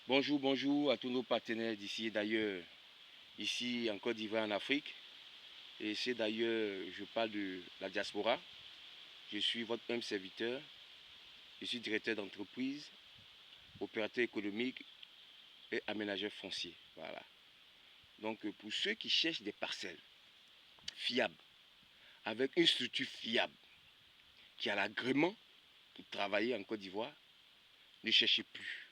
Bonjour, bonjour à tous nos partenaires d'ici et d'ailleurs, ici en Côte d'Ivoire, en Afrique. Et c'est d'ailleurs, je parle de la diaspora. Je suis votre même serviteur. Je suis directeur d'entreprise, opérateur économique et aménageur foncier. Voilà. Donc pour ceux qui cherchent des parcelles fiables, avec une structure fiable, qui a l'agrément pour travailler en Côte d'Ivoire, ne cherchez plus.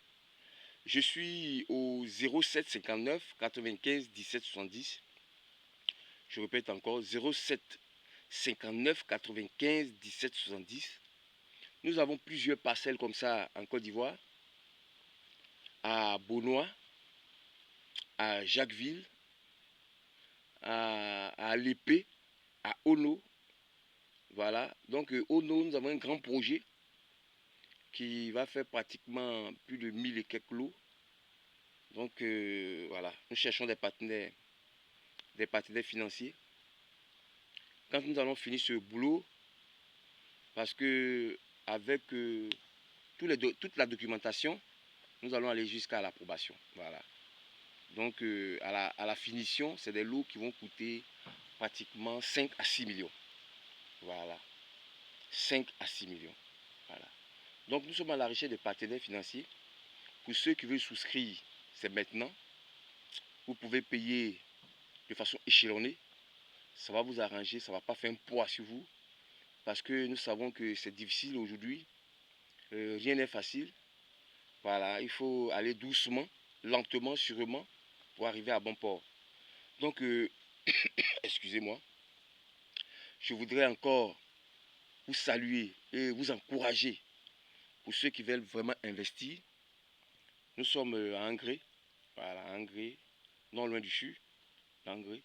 Je suis au 07 59 95 17 70. Je répète encore 07 59 95 17 70. Nous avons plusieurs parcelles comme ça en Côte d'Ivoire, à Beaunois, à Jacquesville, à Lépée, à Ono. Voilà. Donc Ono, nous avons un grand projet qui va faire pratiquement plus de 1000 et quelques lots. Donc voilà, nous cherchons des partenaires financiers. Quand nous allons finir ce boulot, parce que avec toute la documentation, nous allons aller jusqu'à l'approbation. Voilà. Donc à la finition, c'est des lots qui vont coûter pratiquement 5 à 6 millions. Voilà. 5 à 6 millions. Voilà. Donc nous sommes à la recherche des partenaires financiers. Pour ceux qui veulent souscrire, c'est maintenant. Vous pouvez payer de façon échelonnée. Ça va vous arranger, ça ne va pas faire un poids sur vous. Parce que nous savons que c'est difficile aujourd'hui. Rien n'est facile. Voilà, il faut aller doucement, lentement, sûrement, pour arriver à bon port. Donc, excusez-moi, je voudrais encore vous saluer et vous encourager pour ceux qui veulent vraiment investir. Nous sommes à Angré, voilà, à Angré, non loin du CHU, d'Angré.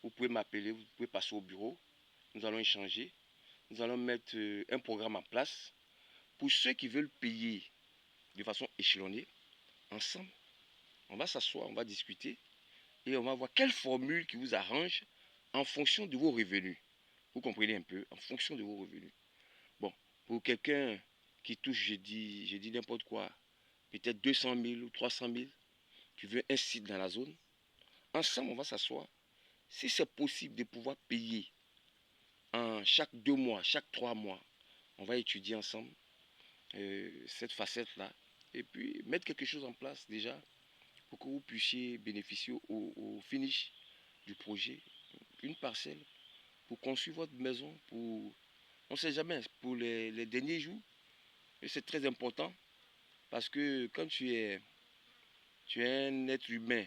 Vous pouvez m'appeler, vous pouvez passer au bureau. Nous allons échanger. Nous allons mettre un programme en place pour ceux qui veulent payer de façon échelonnée. Ensemble, on va s'asseoir, on va discuter et on va voir quelle formule qui vous arrange en fonction de vos revenus. Vous comprenez un peu, en fonction de vos revenus. Bon, pour quelqu'un qui touche, je dis n'importe quoi, peut-être 200 000 ou 300 000, tu veux un site dans la zone, ensemble on va s'asseoir. Si c'est possible de pouvoir payer en chaque 2 mois, chaque 3 mois, on va étudier ensemble cette facette-là et puis mettre quelque chose en place déjà pour que vous puissiez bénéficier au finish du projet, une parcelle pour construire votre maison, pour, on ne sait jamais, pour les derniers jours. Et c'est très important parce que quand tu es un être humain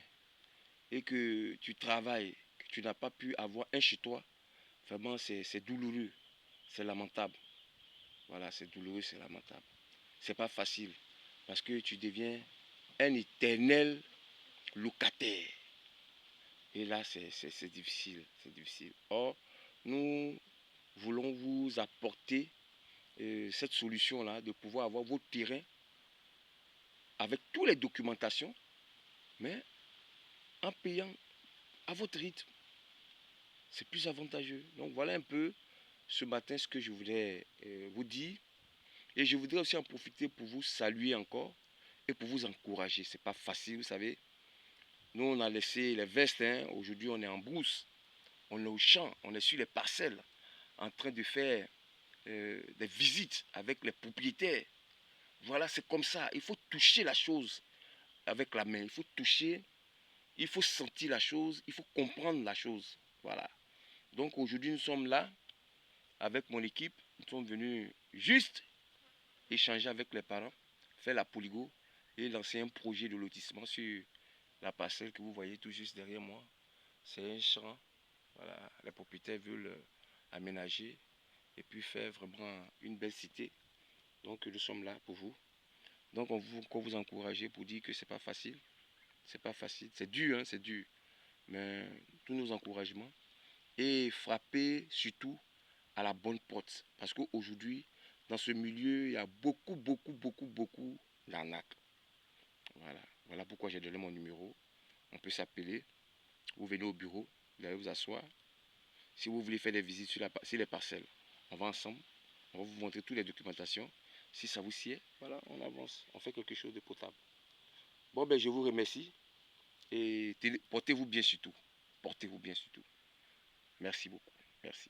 et que tu travailles, que tu n'as pas pu avoir un chez toi, vraiment c'est douloureux, c'est lamentable. Voilà, c'est douloureux, c'est lamentable. C'est pas facile parce que tu deviens un éternel locataire. Et là, c'est difficile, c'est difficile. Or, nous voulons vous apporter cette solution-là de pouvoir avoir votre terrain avec toutes les documentations, mais en payant à votre rythme. C'est plus avantageux. Donc voilà un peu ce matin ce que je voulais vous dire. Et je voudrais aussi en profiter pour vous saluer encore et pour vous encourager. C'est pas facile, vous savez. Nous, on a laissé les vestes. Hein. Aujourd'hui, on est en brousse. On est au champ. On est sur les parcelles en train de faire des visites avec les propriétaires. Voilà, c'est comme ça. Il faut toucher la chose avec la main. Il faut toucher, il faut sentir la chose, il faut comprendre la chose. Voilà. Donc aujourd'hui, nous sommes là avec mon équipe. Nous sommes venus juste échanger avec les parents, faire la polygo et lancer un projet de lotissement sur la parcelle que vous voyez tout juste derrière moi. C'est un champ. Voilà. Les propriétaires veulent aménager et puis faire vraiment une belle cité. Donc nous sommes là pour vous. Donc on veut vous encourager pour dire que c'est pas facile. C'est pas facile. C'est dur, hein, c'est dur. Mais tous nos encouragements. Et frapper surtout à la bonne porte. Parce qu'aujourd'hui, dans ce milieu, il y a beaucoup d'arnaques. Voilà. Voilà pourquoi j'ai donné mon numéro. On peut s'appeler. Vous venez au bureau, vous allez vous asseoir. Si vous voulez faire des visites sur les parcelles, on va ensemble. On va vous montrer toutes les documentations. Si ça vous sied, voilà, on avance. On fait quelque chose de potable. Bon, ben, je vous remercie. Et portez-vous bien surtout. Portez-vous bien surtout. Merci beaucoup. Merci.